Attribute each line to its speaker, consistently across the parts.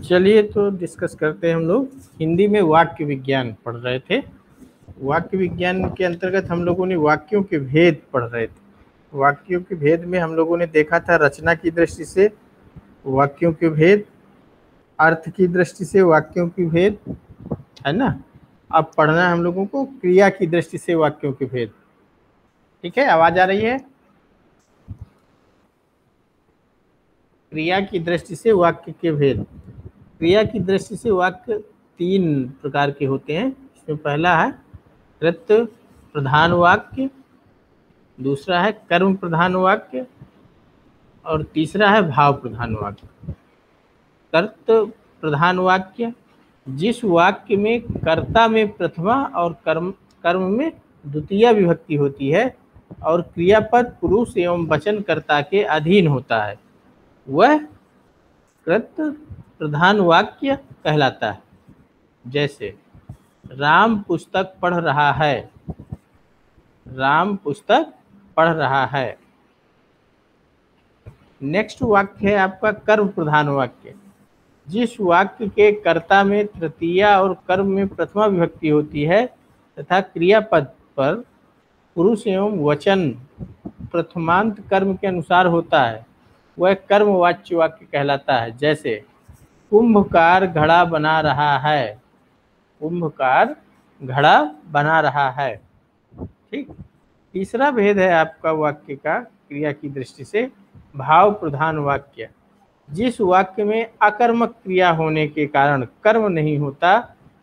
Speaker 1: चलिए तो डिस्कस करते हैं। हम लोग हिंदी में वाक्य विज्ञान पढ़ रहे थे। वाक्य विज्ञान के अंतर्गत हम लोगों ने वाक्यों के भेद पढ़ रहे थे। वाक्यों के भेद में हम लोगों ने देखा था रचना की दृष्टि से वाक्यों के भेद, अर्थ की दृष्टि से वाक्यों के भेद, है ना। अब पढ़ना है हम लोगों को क्रिया की दृष्टि से वाक्यों के भेद। ठीक है, आवाज आ रही है? क्रिया की दृष्टि से वाक्य के भेद। क्रिया की दृष्टि से वाक्य 3 प्रकार के होते हैं। इसमें पहला है कृत प्रधान वाक्य, दूसरा है कर्म प्रधान वाक्य और तीसरा है भाव प्रधान वाक्य। कर्त प्रधान वाक्य, जिस वाक्य में कर्ता में प्रथमा और कर्म में द्वितीय विभक्ति होती है और क्रियापद पुरुष एवं वचनकर्ता के अधीन होता है, वह कृत प्रधान वाक्य कहलाता है। जैसे राम पुस्तक पढ़ रहा है, राम पुस्तक पढ़ रहा है। नेक्स्ट वाक्य है आपका कर्म प्रधान वाक्य, जिस वाक्य के कर्ता में तृतीया और कर्म में प्रथमा विभक्ति होती है तथा क्रियापद पर पुरुष एवं वचन प्रथमांत कर्म के अनुसार होता है, वह कर्मवाच्य वाक्य कहलाता है। जैसे कुंभकार घड़ा बना रहा है, कुंभकार घड़ा बना रहा है। ठीक। तीसरा भेद है आपका वाक्य का क्रिया की दृष्टि से भाव प्रधान वाक्य, जिस वाक्य में अकर्मक क्रिया होने के कारण कर्म नहीं होता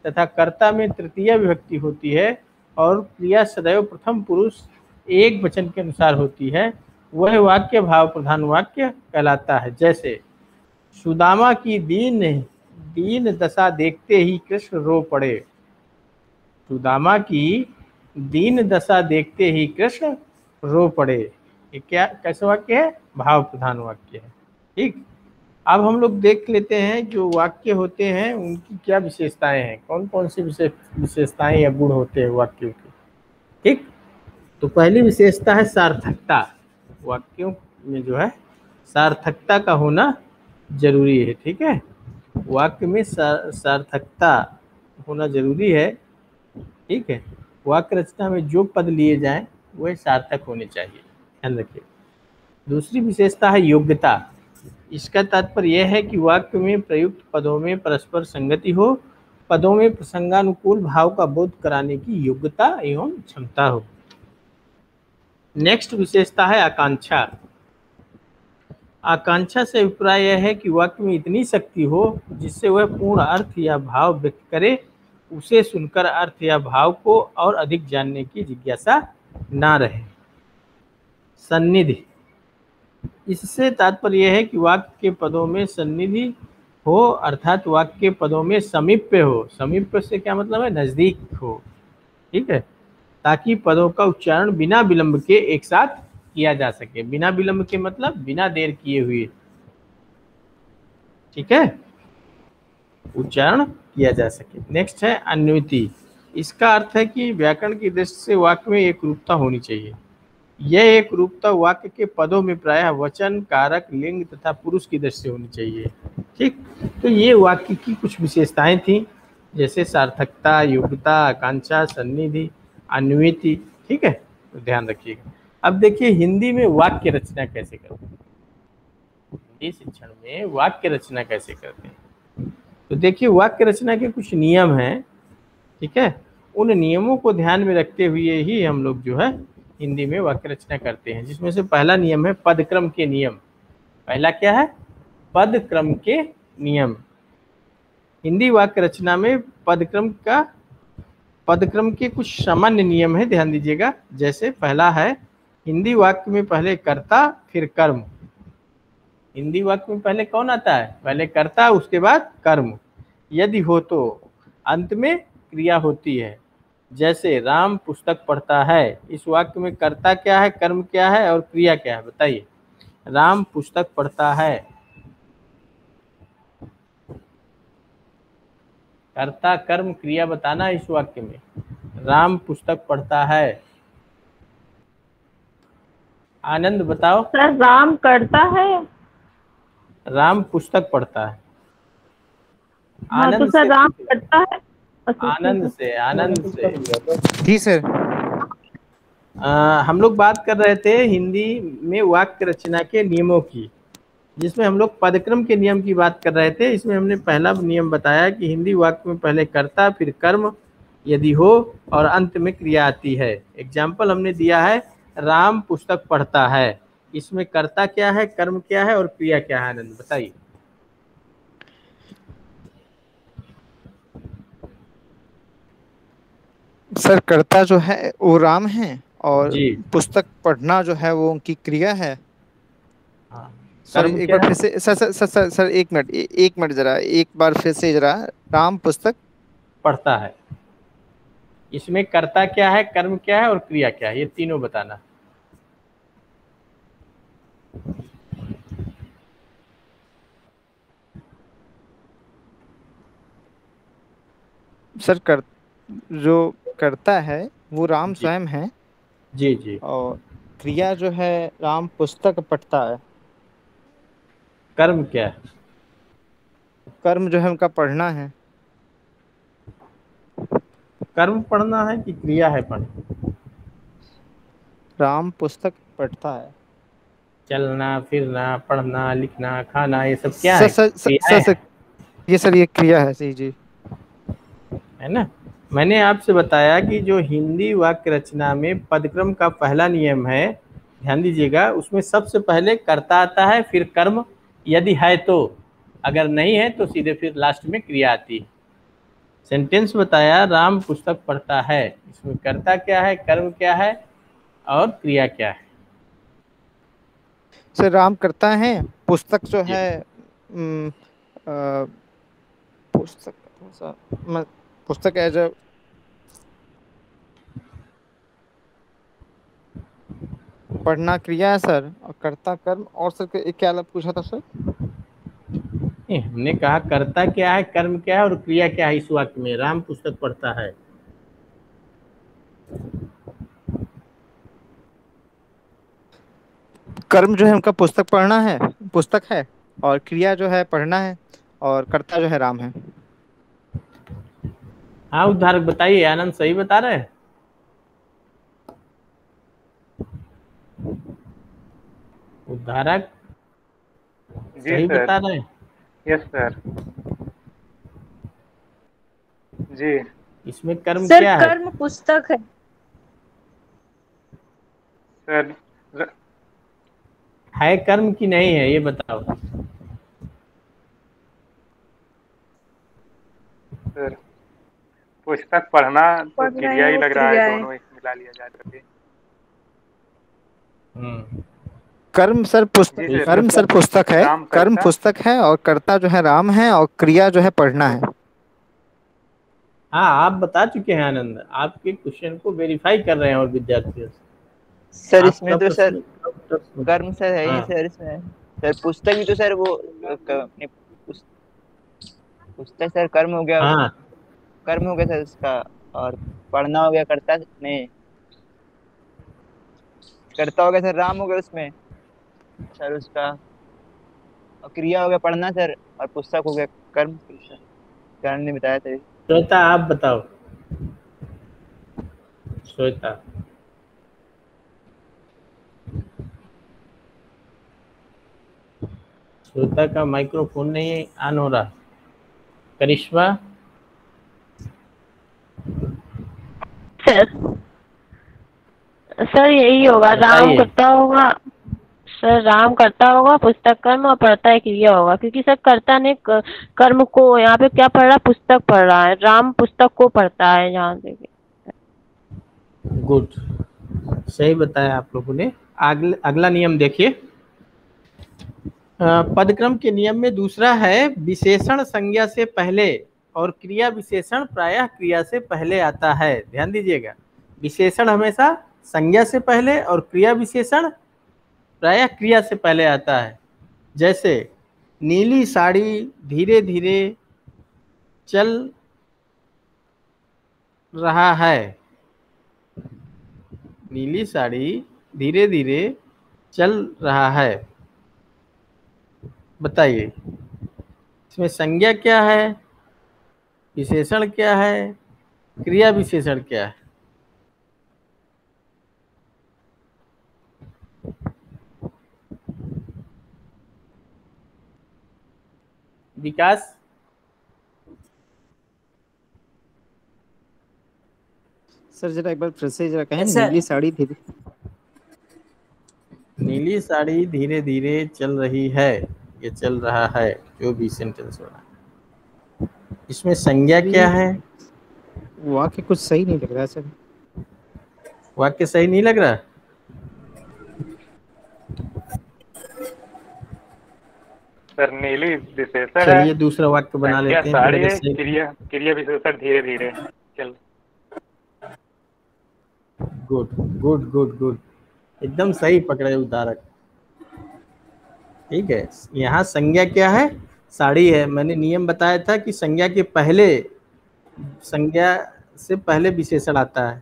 Speaker 1: तथा कर्ता में तृतीय विभक्ति होती है और क्रिया सदैव प्रथम पुरुष एक वचन के अनुसार होती है, वह वाक्य भाव प्रधान वाक्य कहलाता है। जैसे सुदामा की दीन दशा देखते ही कृष्ण रो पड़े, सुदामा की दीन दशा देखते ही कृष्ण रो पड़े। ये क्या कैसे वाक्य है? भाव प्रधान वाक्य है। ठीक। अब हम लोग देख लेते हैं जो वाक्य होते हैं उनकी क्या विशेषताएं हैं, कौन कौन सी विशेषताएं या गुण होते हैं वाक्यों के। ठीक। तो पहली विशेषता है सार्थकता। वाक्यों में जो है सार्थकता का होना जरूरी है। ठीक है, वाक्य में सार्थकता होना जरूरी है। ठीक है, वाक्य रचना में जो पद लिए जाएं वह सार्थक होने चाहिए, ध्यान रखिए। दूसरी विशेषता है योग्यता। इसका तात्पर्य यह है कि वाक्य में प्रयुक्त पदों में परस्पर संगति हो, पदों में प्रसंगानुकूल भाव का बोध कराने की योग्यता एवं क्षमता हो। नेक्स्ट विशेषता है आकांक्षा। आकांक्षा से अभिप्राय यह है कि वाक्य में इतनी शक्ति हो जिससे वह पूर्ण अर्थ या भाव व्यक्त करे, उसे सुनकर अर्थ या भाव को और अधिक जानने की जिज्ञासा ना रहे। सन्निधि, इससे तात्पर्य यह है कि वाक्य के पदों में सन्निधि हो, अर्थात वाक्य के पदों में समीप्य हो। समीप्य से क्या मतलब है? नजदीक हो। ठीक है, ताकि पदों का उच्चारण बिना विलंब के एक साथ किया जा सके। बिना विलंब के मतलब बिना देर किए हुए, ठीक है, उच्चारण किया जा सके। नेक्स्ट है अन्वयति। इसका अर्थ है कि व्याकरण की दृष्टि से वाक्य में एक रूपता होनी चाहिए। यह एक रूपता वाक्य के पदों में प्रायः वचन, कारक, लिंग तथा पुरुष की दृष्टि से होनी चाहिए। ठीक। तो ये वाक्य की कुछ विशेषताएं थी, जैसे सार्थकता, योग्यता, आकांक्षा, सन्निधि, अन्वयति। ठीक है, तो ध्यान रखिएगा। अब देखिए हिंदी में वाक्य रचना कैसे करते हैं। हिंदी शिक्षण में वाक्य रचना कैसे करते हैं, तो देखिए वाक्य रचना के कुछ नियम हैं। ठीक है, उन नियमों को ध्यान में रखते हुए ही हम लोग जो है हिंदी में वाक्य रचना करते हैं, जिसमें से पहला नियम है पदक्रम के नियम। पहला क्या है? पदक्रम के नियम। हिंदी वाक्य रचना में पदक्रम के कुछ सामान्य नियम है, ध्यान दीजिएगा। जैसे पहला है हिंदी वाक्य में पहले कर्ता फिर कर्म। हिंदी वाक्य में पहले कौन आता है? पहले कर्ता उसके बाद कर्म, यदि हो तो अंत में क्रिया होती है। जैसे राम पुस्तक पढ़ता है, इस वाक्य में कर्ता क्या है, कर्म क्या है और क्रिया क्या है? बताइए। राम पुस्तक पढ़ता है, कर्ता कर्म क्रिया बताना इस वाक्य में। राम पुस्तक पढ़ता है। आनंद बताओ।
Speaker 2: सर राम करता है।
Speaker 1: राम पुस्तक पढ़ता है।
Speaker 2: हाँ तो
Speaker 1: आनंद
Speaker 2: सर
Speaker 1: से
Speaker 2: राम
Speaker 1: पूछ रहे हैं।
Speaker 2: करता है। अच्छा ठीक
Speaker 1: आनंद
Speaker 2: है।
Speaker 1: से,
Speaker 2: मैंने
Speaker 1: आनंद
Speaker 2: कुछ
Speaker 1: से।
Speaker 2: कर दिया तो।
Speaker 3: जी सर।
Speaker 1: हम लोग बात कर रहे थे हिंदी में वाक्य रचना के नियमों की, जिसमें हम लोग पदक्रम के नियम की बात कर रहे थे। इसमें हमने पहला नियम बताया कि हिंदी वाक्य में पहले कर्ता फिर कर्म यदि हो और अंत में क्रिया आती है। एग्जाम्पल हमने दिया है, राम पुस्तक पढ़ता है। इसमें कर्ता क्या है, कर्म क्या है और क्रिया क्या है? आनंद बताइए।
Speaker 3: सर कर्ता जो है वो राम है, और
Speaker 1: जी
Speaker 3: पुस्तक पढ़ना जो है वो उनकी क्रिया है।
Speaker 1: हाँ।
Speaker 3: सर
Speaker 1: कर्म
Speaker 3: एक
Speaker 1: क्या
Speaker 3: बार
Speaker 1: है?
Speaker 3: फिर से, सर 1 मिनट, 1 मिनट जरा एक बार फिर से जरा। राम पुस्तक।
Speaker 1: पढ़ता है। इसमें कर्ता क्या है, कर्म क्या है और क्रिया क्या है, ये तीनों बताना।
Speaker 3: सर जो करता है वो राम
Speaker 1: जी
Speaker 3: स्वयं है,
Speaker 1: जी जी।
Speaker 3: और क्रिया जो है राम पुस्तक पढ़ता है।
Speaker 1: कर्म क्या है?
Speaker 3: कर्म जो है उनका पढ़ना है।
Speaker 1: कर्म पढ़ना है कि क्रिया है पढ़ना?
Speaker 3: राम पुस्तक पढ़ता है।
Speaker 1: चलना फिरना पढ़ना लिखना खाना ये सब क्या
Speaker 3: सर
Speaker 1: है,
Speaker 3: सर सर सर,
Speaker 1: क्रियाएं
Speaker 3: सर
Speaker 1: हैं,
Speaker 3: ये सर ये क्रिया है, जी जी।
Speaker 1: है ना? मैंने आपसे बताया कि जो हिंदी वाक्य रचना में पदक्रम का पहला नियम है, ध्यान दीजिएगा, उसमें सबसे पहले कर्ता आता है फिर कर्म यदि है तो, अगर नहीं है तो सीधे फिर लास्ट में क्रिया आती है। सेंटेंस बताया, राम पुस्तक पढ़ता है, इसमें कर्ता क्या है, कर्म क्या है और क्रिया क्या है?
Speaker 3: सर राम करता है, पुस्तक जो
Speaker 1: जी।
Speaker 3: है पुस्तक, सर मैं पुस्तक एज अ पढ़ना क्रिया है सर, और कर्ता कर्म, और सर क्या पूछा था सर?
Speaker 1: नहीं, हमने कहा कर्ता क्या है, कर्म क्या है और क्रिया क्या है इस वाक्य में, राम पुस्तक पढ़ता है।
Speaker 3: कर्म जो है उनका पुस्तक पढ़ना है, पुस्तक है, और क्रिया जो है पढ़ना है, और कर्ता जो है राम है।
Speaker 1: हाँ उद्धारक बताइए, आनंद सही बता रहे हैं? उद्धारक
Speaker 4: जी
Speaker 1: सही
Speaker 4: सर।
Speaker 1: बता रहे हैं?
Speaker 4: Yes sir. जी
Speaker 1: इसमें कर्म
Speaker 2: सर
Speaker 1: क्या है?
Speaker 2: कर्म पुस्तक है।
Speaker 4: सर। र-
Speaker 1: है कर्म की नहीं है, ये बताओ।
Speaker 4: सर पुस्तक पढ़ना तो
Speaker 2: पढ़ रहे
Speaker 4: क्रिया
Speaker 2: हैं
Speaker 4: ही
Speaker 2: वो
Speaker 4: लग रहा है,
Speaker 2: क्रिया है।
Speaker 4: दोनों एक मिला लिया जाए करके।
Speaker 1: हम्म।
Speaker 3: कर्म सर पुस्तक,
Speaker 4: जी
Speaker 1: तो
Speaker 4: सर।
Speaker 1: इसमें
Speaker 3: कर्म सर पुस्तक है,
Speaker 4: राम
Speaker 3: कर्म
Speaker 4: करता।
Speaker 3: पुस्तक है, और कर्ता जो है राम है, और क्रिया जो है पढ़ना है।
Speaker 1: हाँ आप बता चुके हैं आनंद, आपके क्वेश्चन को वेरीफाई कर रहे हैं और विद्यार्थियों से
Speaker 5: सर
Speaker 1: आपका
Speaker 5: इसमें तो सर
Speaker 1: प्रश्न का उत्तर
Speaker 5: कर्म सर है ही नहीं
Speaker 1: हाँ
Speaker 5: सर इसमें। सर पुस्तक भी तो सर वो अपने पुस्तक सर कर्म हो गया,
Speaker 1: हाँ।
Speaker 5: कर्म हो गया सर उसका। और पढ़ना हो गया कर्ता नहीं, कर्ता हो गया सर राम हो गया उसमें सर उसका। और क्रिया हो गया पढ़ना सर, और पुस्तक हो गया कर्म सर। कारण ने बताया था।
Speaker 1: श्वेता आप बताओ। श्वेता। श्वेता का माइक्रोफोन नहीं ऑन हो रहा। करिश्मा।
Speaker 6: सर सर यही होगा, राम
Speaker 1: बताइए।
Speaker 6: करता होगा। सर राम करता होगा, पुस्तक कर्म और पढ़ता है क्रिया होगा, क्योंकि सर कर्ता ने कर्म को यहाँ पे क्या पढ़ रहा है, पुस्तक पढ़ रहा है, राम पुस्तक को पढ़ता है जहाँ से।
Speaker 1: गुड, सही बताया आप लोगों ने। अगला नियम देखिए। पदक्रम के नियम में दूसरा है, विशेषण संज्ञा से पहले और क्रिया विशेषण प्रायः क्रिया से पहले आता है। ध्यान दीजिएगा, विशेषण हमेशा संज्ञा से पहले और क्रिया विशेषण प्रायः क्रिया से पहले आता है। जैसे नीली साड़ी धीरे धीरे चल रहा है, नीली साड़ी धीरे धीरे चल रहा है। बताइए इसमें संज्ञा क्या है, विशेषण क्या है, क्रिया विशेषण क्या है? विकास,
Speaker 3: सर जरा एक बार फिर से जरा कहें।
Speaker 7: सर।
Speaker 3: नीली साड़ी धीरे
Speaker 1: नीली साड़ी धीरे धीरे चल रही है, ये चल रहा है, जो भी सेंटेंस हो रहा है, इसमें संज्ञा क्या है?
Speaker 3: वाक्य कुछ सही नहीं लग रहा है सर।
Speaker 1: वाक्य सही नहीं लग रहा?
Speaker 4: सर नीली विशेषण है,
Speaker 1: चलिए दूसरा वाक्य बना
Speaker 4: संज्ञा
Speaker 1: लेते हैं
Speaker 4: साड़ी
Speaker 1: पहले
Speaker 4: है,
Speaker 1: से।
Speaker 4: क्रिया क्रिया विशेषण धीरे धीरे चल।
Speaker 1: गुड गुड गुड गुड, एकदम सही पकड़े उदाहरक। ठीक है, यहाँ संज्ञा क्या है? साड़ी है। मैंने नियम बताया था कि संज्ञा के पहले, संज्ञा से पहले विशेषण आता है।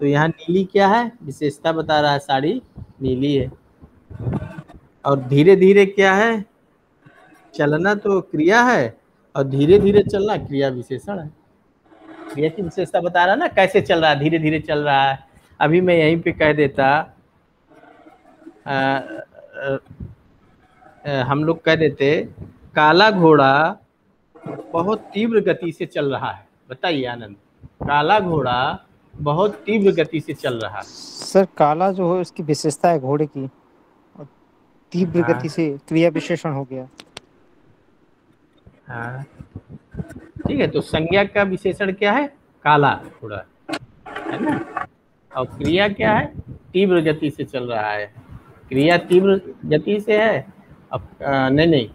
Speaker 1: तो यहाँ नीली क्या है? विशेषता बता रहा है, साड़ी नीली है। और धीरे धीरे क्या है? चलना तो क्रिया है, और धीरे धीरे चलना क्रिया विशेषण है। क्रिया की विशेषता बता रहा है ना, कैसे चल रहा है, धीरे धीरे चल रहा है। अभी मैं यहीं पे कह देता, हम लोग कह देते काला घोड़ा बहुत तीव्र गति से चल रहा है। बताइए आनंद, काला घोड़ा बहुत तीव्र गति से चल रहा है।
Speaker 3: सर काला जो है उसकी विशेषता है घोड़े की, और तीव्र
Speaker 1: हाँ।
Speaker 3: गति से क्रिया विशेषण हो गया।
Speaker 1: हाँ ठीक है, तो संज्ञा का विशेषण क्या है? काला घोड़ा, है ना। और क्रिया क्या है? तीव्र गति से चल रहा है। क्रिया तीव्र गति से है। अब नहीं,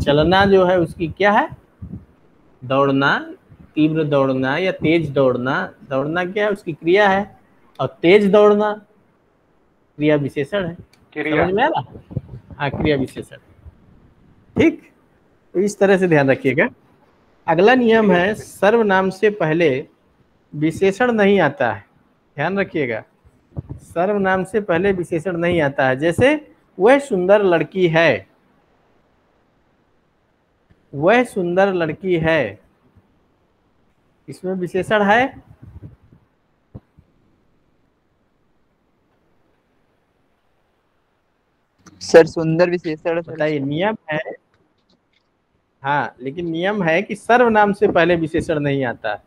Speaker 1: चलना जो है उसकी क्या है? दौड़ना, तीव्र दौड़ना या तेज दौड़ना। दौड़ना क्या है? उसकी क्रिया है। और तेज दौड़ना क्रिया विशेषण है। समझ में आ रहा? हाँ, क्रिया विशेषण। ठीक, तो इस तरह से ध्यान रखिएगा। अगला नियम है, सर्वनाम से पहले विशेषण नहीं आता है। ध्यान रखिएगा, सर्वनाम से पहले विशेषण नहीं आता है। जैसे वह सुंदर लड़की है, वह सुंदर लड़की है, इसमें विशेषण है?
Speaker 5: सर सुंदर विशेषण सर।
Speaker 1: बताइए, नियम है। हाँ, लेकिन नियम है कि सर्वनाम से पहले विशेषण नहीं आता है।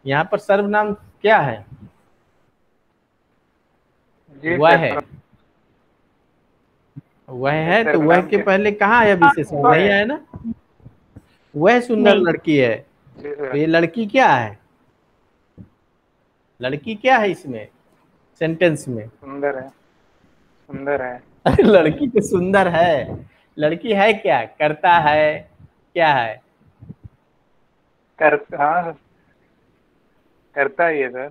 Speaker 1: यहाँ पर सर्वनाम क्या है?
Speaker 4: जी
Speaker 1: वह
Speaker 4: सर।
Speaker 1: है, वह है, तो वह
Speaker 4: सर्वनाम
Speaker 1: के
Speaker 4: क्या?
Speaker 1: पहले कहाँ आया विशेषण? नहीं आया ना। वह सुंदर
Speaker 6: नहीं।
Speaker 1: लड़की है,
Speaker 4: जी
Speaker 1: तो
Speaker 4: सर।
Speaker 1: ये लड़की क्या है? लड़की क्या है इसमें सेंटेंस में?
Speaker 4: सुंदर है, सुंदर है।
Speaker 1: लड़की तो सुंदर है। लड़की है क्या? करता है, क्या है?
Speaker 4: हाँ करता ही है सर।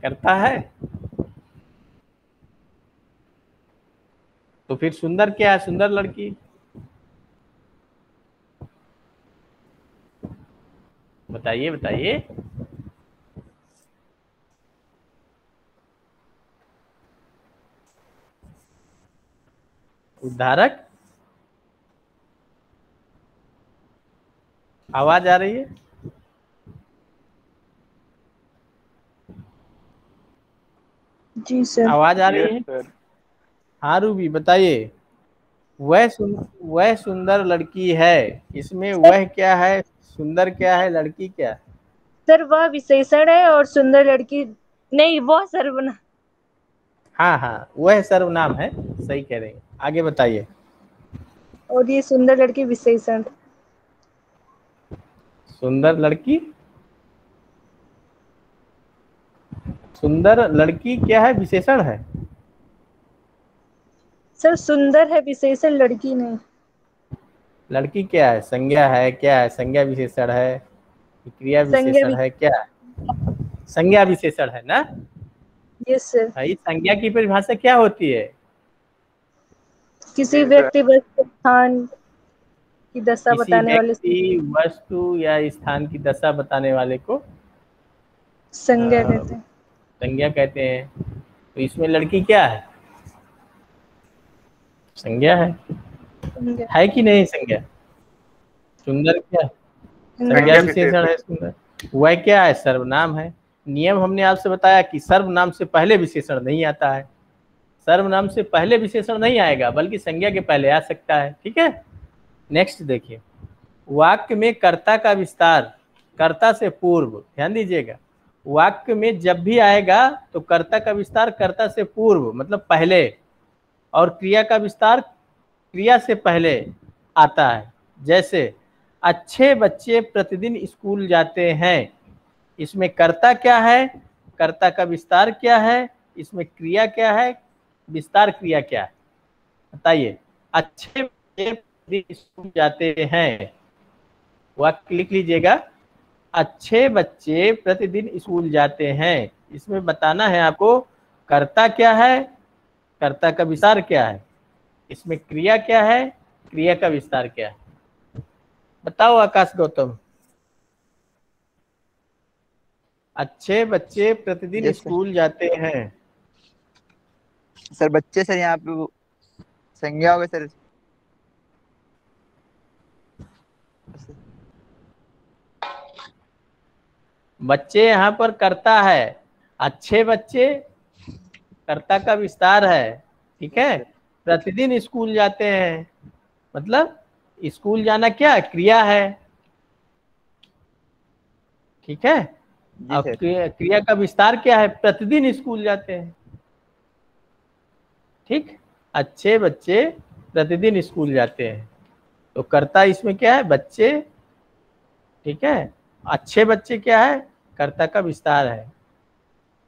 Speaker 1: करता है। तो फिर सुंदर क्या है? सुंदर लड़की। बताइए बताइए। उद्धारक, आवाज आ रही है?
Speaker 2: जी सर।
Speaker 1: आवाज आ रही
Speaker 4: यस
Speaker 1: है?
Speaker 4: सर।
Speaker 1: हाँ रूबी, बताइए। वह सुंदर लड़की है, इसमें वह क्या है? सुंदर क्या है? लड़की क्या है?
Speaker 2: सर वह विशेषण है और सुंदर लड़की नहीं, वह सर्वनाम।
Speaker 1: हाँ हाँ, वह सर्वनाम है, सही कह रहे हैं। आगे बताइए।
Speaker 2: और ये सुंदर लड़की विशेषण।
Speaker 1: सुंदर लड़की, सुंदर लड़की क्या है? विशेषण है।
Speaker 2: सर सुंदर है विशेषण, लड़की नहीं।
Speaker 1: लड़की क्या है? संज्ञा है, क्या है? संज्ञा विशेषण है, क्रिया विशेषण है, क्या है? संज्ञा विशेषण है ना।
Speaker 2: Yes sir.
Speaker 1: भाई, संज्ञा की परिभाषा क्या होती है?
Speaker 2: किसी व्यक्ति वस्तु स्थान की दशा
Speaker 1: किसी
Speaker 2: बताने वाले
Speaker 1: व्यक्ति, वस्तु या स्थान की दशा बताने वाले को
Speaker 2: संज्ञा कहते हैं।
Speaker 1: संज्ञा कहते हैं। तो इसमें लड़की क्या है? संज्ञा है कि नहीं संज्ञा? सुंदर क्या संज्ञा विशेषण है? सुंदर वह क्या है? सर्वनाम है। नियम हमने आपसे बताया कि सर्वनाम से पहले विशेषण नहीं आता है, सर्वनाम से पहले विशेषण नहीं आएगा बल्कि संज्ञा के पहले आ सकता है। ठीक है, नेक्स्ट देखिए, वाक्य में कर्ता का विस्तार कर्ता से पूर्व, ध्यान दीजिएगा, वाक्य में जब भी आएगा तो कर्ता का विस्तार कर्ता से पूर्व मतलब पहले, और क्रिया का विस्तार क्रिया से पहले आता है। जैसे अच्छे बच्चे प्रतिदिन स्कूल जाते हैं, इसमें कर्ता क्या है, कर्ता का विस्तार क्या है, इसमें क्रिया क्या है, विस्तार क्रिया क्या है, बताइए। अच्छे बच्चे प्रतिदिन स्कूल जाते हैं, वाक्य लिख लीजिएगा, अच्छे बच्चे प्रतिदिन स्कूल जाते हैं। इसमें बताना है आपको कर्ता क्या है, कर्ता का विस्तार क्या है, इसमें क्रिया क्या है, क्रिया का विस्तार क्या है। बताओ आकाश गौतम। अच्छे बच्चे प्रतिदिन स्कूल जाते हैं।
Speaker 5: सर बच्चे सर यहाँ पे संज्ञा हो गए सर।
Speaker 1: बच्चे यहाँ पर कर्ता है, अच्छे बच्चे कर्ता का विस्तार है। ठीक है, प्रतिदिन स्कूल जाते हैं मतलब स्कूल जाना क्या है, क्रिया है। ठीक है, अब क्रिया का विस्तार क्या है, प्रतिदिन स्कूल जाते हैं। ठीक, अच्छे बच्चे प्रतिदिन स्कूल जाते हैं, तो कर्ता इसमें क्या है, बच्चे। ठीक है, अच्छे बच्चे क्या है, कर्ता का विस्तार है।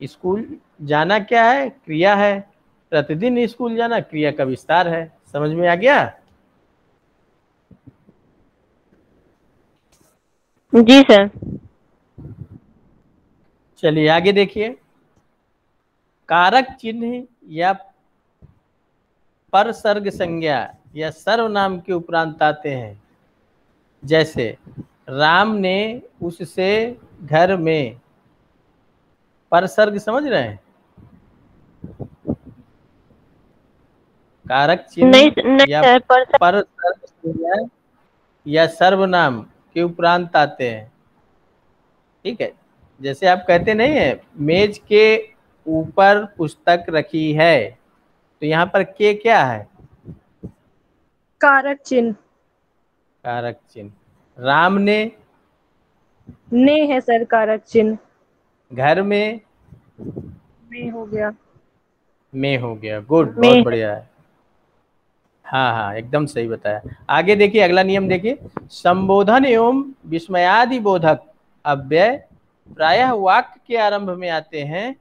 Speaker 1: स्कूल जाना क्या है, क्रिया है। प्रतिदिन स्कूल जाना क्रिया का विस्तार है। समझ में आ गया?
Speaker 6: जी सर।
Speaker 1: चलिए आगे देखिए, कारक चिन्ह या परसर्ग संज्ञा या सर्वनाम के उपरांत आते हैं। जैसे राम ने उससे घर में, परसर्ग समझ रहे हैं, कारक चिन्ह या परसर्ग संज्ञा या सर्वनाम के उपरांत आते हैं। ठीक है, जैसे आप कहते नहीं है मेज के ऊपर पुस्तक रखी है, तो यहाँ पर के क्या है,
Speaker 2: कारक चिन्ह।
Speaker 1: कारक चिन्ह। राम ने
Speaker 2: है सर कारक चिन्ह।
Speaker 1: घर में
Speaker 2: हो गया,
Speaker 1: में हो गया। गुड, बहुत बढ़िया है। हाँ हाँ एकदम सही बताया। आगे देखिए, अगला नियम देखिए, संबोधन एवं विस्मयादि बोधक अव्यय प्रायः वाक्य के आरंभ में आते हैं।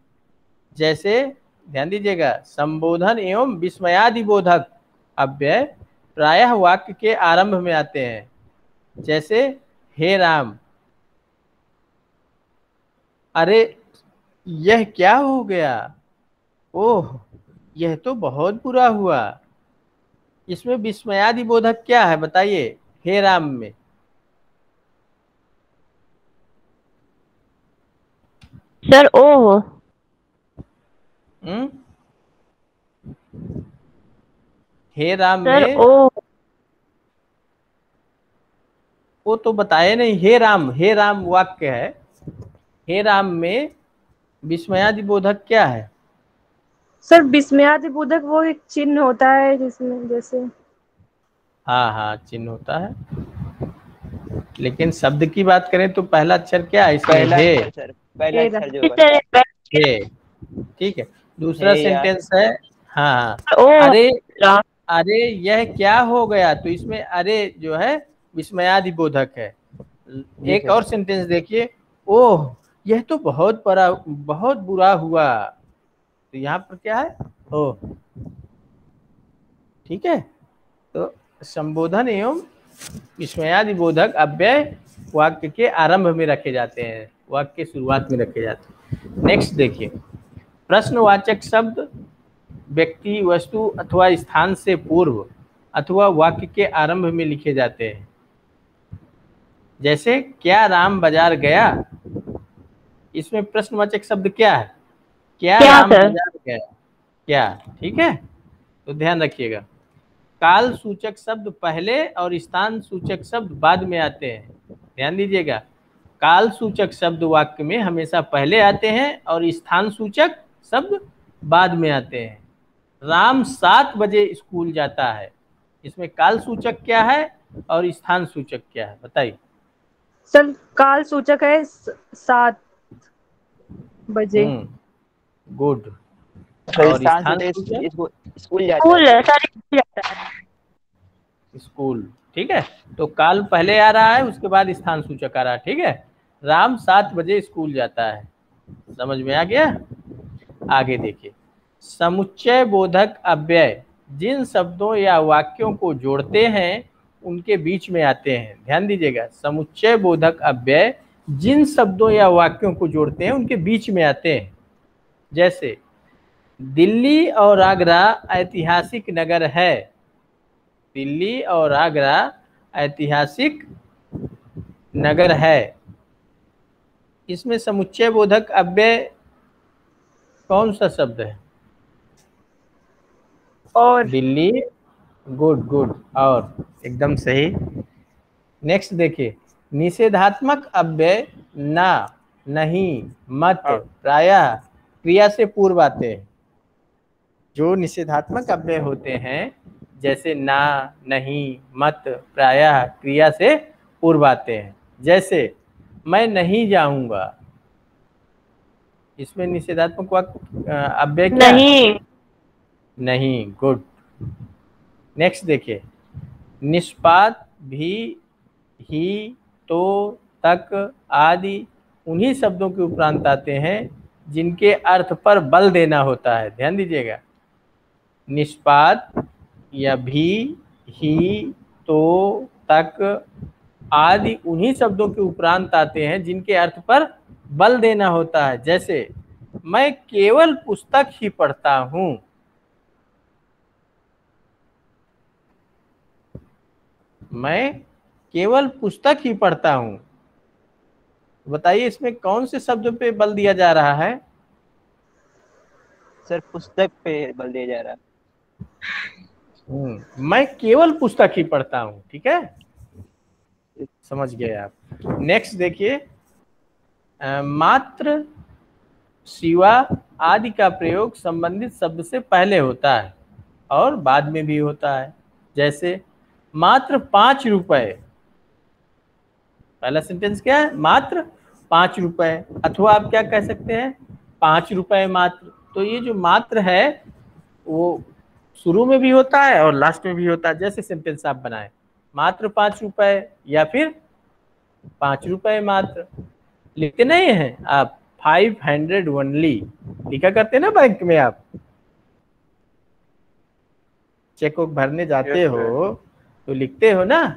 Speaker 1: जैसे ध्यान दीजिएगा, संबोधन एवं विस्मयादि बोधक अव्यय प्रायः वाक्य के आरंभ में आते हैं। जैसे हे राम, अरे यह क्या हो गया, ओह यह तो बहुत बुरा हुआ। इसमें विस्मयादि बोधक क्या है बताइए, हे राम में?
Speaker 6: Sir oh.
Speaker 1: Hey Ram
Speaker 6: sir
Speaker 1: में
Speaker 6: ओह,
Speaker 1: वो तो बताए नहीं। हे राम वाक्य है, हे राम में विस्मयादि बोधक क्या है?
Speaker 2: सर विस्मयादि बोधक वो एक चिन्ह होता है जिसमें, जैसे
Speaker 1: हाँ हाँ चिन्ह होता है, लेकिन शब्द की बात करें तो पहला अक्षर क्या है इसमें? हे।
Speaker 5: पहला अक्षर जो
Speaker 1: हे। ठीक है, दूसरा सेंटेंस है हाँ,
Speaker 6: अरे
Speaker 1: अरे यह क्या हो गया, तो इसमें अरे जो है विस्मयादि बोधक है। एक और सेंटेंस देखिए, ओह यह तो बहुत बुरा हुआ, तो यहाँ पर क्या है, ओह। ठीक है, तो संबोधन एवं विस्मयादि बोधक अव्यय वाक्य के आरंभ में रखे जाते हैं, वाक्य के शुरुआत में रखे जाते हैं। नेक्स्ट देखिए, प्रश्नवाचक शब्द व्यक्ति, वस्तु अथवा स्थान से पूर्व अथवा वाक्य के आरंभ में लिखे जाते हैं। जैसे क्या राम बाजार गया, इसमें प्रश्नवाचक शब्द क्या है, क्या राम बाजार गया, क्या। ठीक है, तो ध्यान रखिएगा। काल सूचक शब्द पहले और स्थान सूचक शब्द बाद में आते हैं। ध्यान दीजिएगा, काल सूचक शब्द वाक्य में हमेशा पहले आते हैं और स्थान सूचक शब्द बाद में आते हैं। राम 7 बजे स्कूल जाता है, इसमें काल सूचक क्या है और स्थान सूचक क्या है, बताइए।
Speaker 2: सर काल सूचक है 7 बजे।
Speaker 1: गुड।
Speaker 5: सर
Speaker 1: और
Speaker 5: स्थान
Speaker 1: स्थान
Speaker 5: सूचक
Speaker 1: सूचक
Speaker 5: स्कूल जाता
Speaker 6: स्कूल
Speaker 5: है।
Speaker 6: सर स्कूल जाता है।
Speaker 1: स्कूल, ठीक है। तो काल पहले आ रहा है, उसके बाद स्थान सूचक आ रहा है, ठीक है। राम 7 बजे स्कूल जाता है, समझ में आ गया। आगे देखिए, समुच्चय बोधक अव्यय जिन शब्दों या वाक्यों को जोड़ते हैं उनके बीच में आते हैं। ध्यान दीजिएगा, समुच्चय बोधक अव्यय जिन शब्दों या वाक्यों को जोड़ते हैं उनके बीच में आते हैं। जैसे दिल्ली और आगरा ऐतिहासिक नगर है। दिल्ली और आगरा ऐतिहासिक नगर है, इसमें समुच्चय बोधक अव्यय कौन सा शब्द है?
Speaker 2: और
Speaker 1: दिल्ली। गुड गुड, और एकदम सही। नेक्स्ट देखिए, निषेधात्मक अव्यय ना, नहीं, मत, प्रायः क्रिया से पूर्व आते हैं। जो निषेधात्मक अव्यय होते हैं जैसे ना, नहीं, मत, प्रायः क्रिया से पूर्व आते हैं। जैसे मैं नहीं जाऊंगा, इसमें निषेधात्मक अव्यय क्या?
Speaker 6: नहीं।
Speaker 1: नहीं, गुड। नेक्स्ट देखिए, निष्पात, भी, ही, तो, तक आदि उन्हीं शब्दों के उपरांत आते हैं जिनके अर्थ पर बल देना होता है। ध्यान दीजिएगा, निष्पात या भी, ही, तो, तक आदि उन्हीं शब्दों के उपरांत आते हैं जिनके अर्थ पर बल देना होता है। जैसे मैं केवल पुस्तक ही पढ़ता हूं, मैं केवल पुस्तक ही पढ़ता हूं। बताइए इसमें कौन से शब्द पे बल दिया जा रहा है?
Speaker 5: सर पुस्तक पे बल दिया जा रहा है।
Speaker 1: मैं केवल पुस्तक ही पढ़ता हूं, ठीक है, समझ गए आप। नेक्स्ट देखिए, मात्र, सिवा आदि का प्रयोग संबंधित शब्द से पहले होता है और बाद में भी होता है। जैसे मात्र 5 रुपए, पहला सेंटेंस क्या है? मात्र 5 रुपए। अथवा आप क्या कह सकते हैं? 5 रुपए मात्र। तो ये जो मात्र है वो शुरू में भी होता है और लास्ट में भी होता है। जैसे सेंटेंस आप बनाए, मात्र 5 रुपए या फिर 5 रुपए मात्र। लिखते नहीं हैं आप 500 ओनली, लिखा करते ना बैंक में, आप चेक बुक भरने जाते हो तो लिखते हो ना?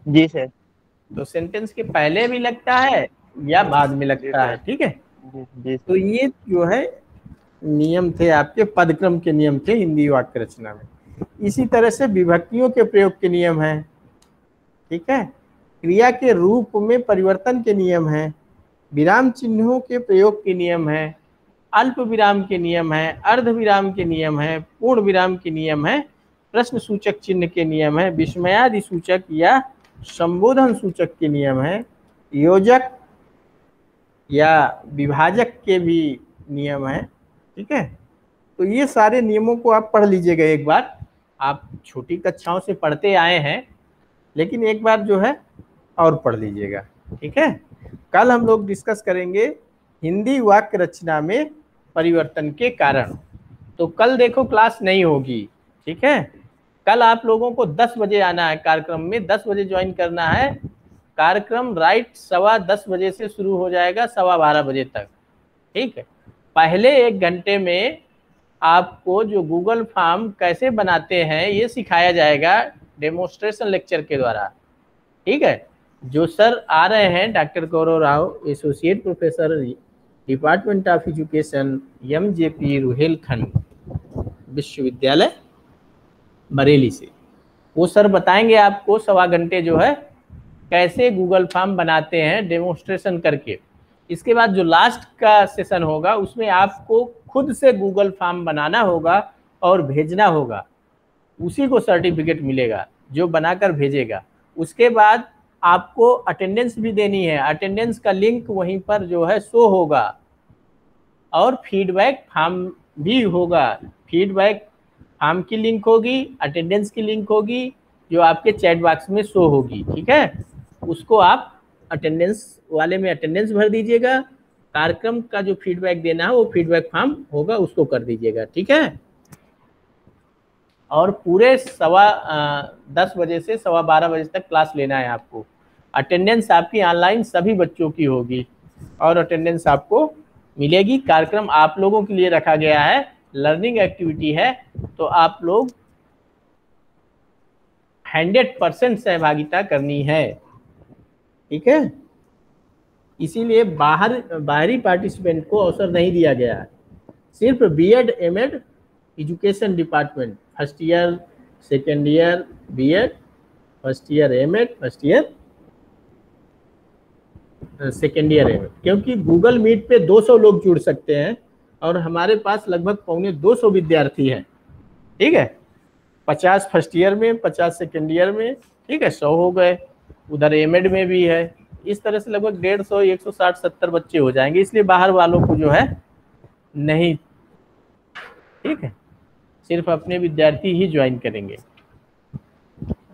Speaker 5: जी सर।
Speaker 1: तो सेंटेंस के पहले भी लगता है या बाद में लगता है, ठीक है।
Speaker 5: जी
Speaker 1: तो ये जो है नियम थे आपके, पदक्रम के नियम थे हिंदी वाक्य रचना में। इसी तरह से विभक्तियों के प्रयोग के नियम हैं, ठीक है। क्रिया के रूप में परिवर्तन के नियम हैं, विराम चिन्हों के प्रयोग के नियम हैं, अल्प विराम के नियम हैं, अर्ध विराम के नियम हैं, पूर्ण विराम के नियम हैं, प्रश्न सूचक चिन्ह के नियम है, विस्मयादि सूचक या संबोधन सूचक के नियम है, योजक या विभाजक के भी नियम है, ठीक है। तो ये सारे नियमों को आप पढ़ लीजिएगा एक बार। आप छोटी कक्षाओं से पढ़ते आए हैं, लेकिन एक बार जो है और पढ़ लीजिएगा, ठीक है। कल हम लोग डिस्कस करेंगे हिंदी वाक्य रचना में परिवर्तन के कारण। तो कल देखो क्लास नहीं होगी, ठीक है। कल आप लोगों को 10 बजे आना है कार्यक्रम में, 10 बजे ज्वाइन करना है। कार्यक्रम राइट 10:15 बजे से शुरू हो जाएगा 12:15 बजे तक, ठीक है। पहले 1 घंटे में आपको जो गूगल फॉर्म कैसे बनाते हैं ये सिखाया जाएगा डेमोन्स्ट्रेशन लेक्चर के द्वारा, ठीक है। जो सर आ रहे हैं doctor Gaurav Rao, associate professor department of education, MJP Rohilkhand विश्वविद्यालय बरेली से, वो सर बताएंगे आपको 1.25 घंटे जो है कैसे गूगल फॉर्म बनाते हैं डेमोन्स्ट्रेशन करके। इसके बाद जो लास्ट का सेशन होगा उसमें आपको खुद से गूगल फॉर्म बनाना होगा और भेजना होगा, उसी को सर्टिफिकेट मिलेगा जो बनाकर भेजेगा। उसके बाद आपको अटेंडेंस भी देनी है, अटेंडेंस का लिंक वहीं पर जो है शो होगा और फीडबैक फॉर्म भी होगा। फीडबैक फॉर्म की लिंक होगी, अटेंडेंस की लिंक होगी जो आपके चैट बॉक्स में शो होगी। ठीक है, उसको आप अटेंडेंस वाले में अटेंडेंस भर दीजिएगा, कार्यक्रम का जो फीडबैक देना है वो फीडबैक फॉर्म होगा उसको कर दीजिएगा। ठीक है, और पूरे 10 बजे से 12:15 बजे तक क्लास लेना है आपको। अटेंडेंस आपकी ऑनलाइन सभी बच्चों की होगी और अटेंडेंस आपको मिलेगी। कार्यक्रम आप लोगों के लिए रखा गया है, लर्निंग एक्टिविटी है, तो आप लोग 100% सहभागिता करनी है। ठीक है, इसीलिए बाहरी पार्टिसिपेंट को अवसर नहीं दिया गया है। सिर्फ B Ed M Ed education department, first year second year B Ed, first year M Ed, first year second year M Ed, क्योंकि गूगल मीट पे 200 लोग जुड़ सकते हैं और हमारे पास लगभग 250 विद्यार्थी हैं। ठीक है, 50 फर्स्ट ईयर में, 50 सेकेंड ईयर में, ठीक है, 100 हो गए, उधर एमएड में भी है। इस तरह से लगभग 150, 160, 70 बच्चे हो जाएंगे, इसलिए बाहर वालों को जो है नहीं। ठीक है, सिर्फ अपने विद्यार्थी ही ज्वाइन करेंगे।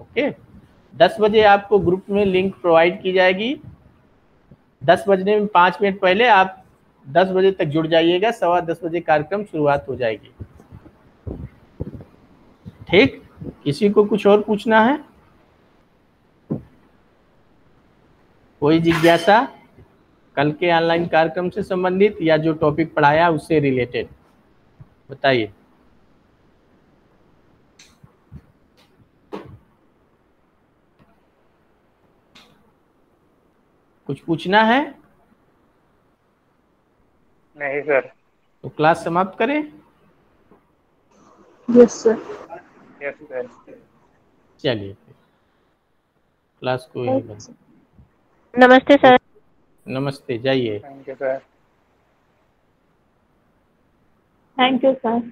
Speaker 1: ओके, 10 बजे आपको ग्रुप में लिंक प्रोवाइड की जाएगी। 10 बजने में 5 मिनट पहले आप 10 बजे तक जुड़ जाइएगा, 10:15 बजे कार्यक्रम शुरुआत हो जाएगी। ठीक, किसी को कुछ और पूछना है? कोई जिज्ञासा कल के ऑनलाइन कार्यक्रम से संबंधित या जो टॉपिक पढ़ाया उससे रिलेटेड बताइए। कुछ पूछना है?
Speaker 4: नहीं सर।
Speaker 1: तो क्लास समाप्त करें।
Speaker 2: Yes sir.
Speaker 4: Yes sir.
Speaker 1: चलिए क्लास को यही बंद।
Speaker 6: नमस्ते सर।
Speaker 1: नमस्ते, जाइए।
Speaker 4: Thank you sir.
Speaker 2: Thank you sir.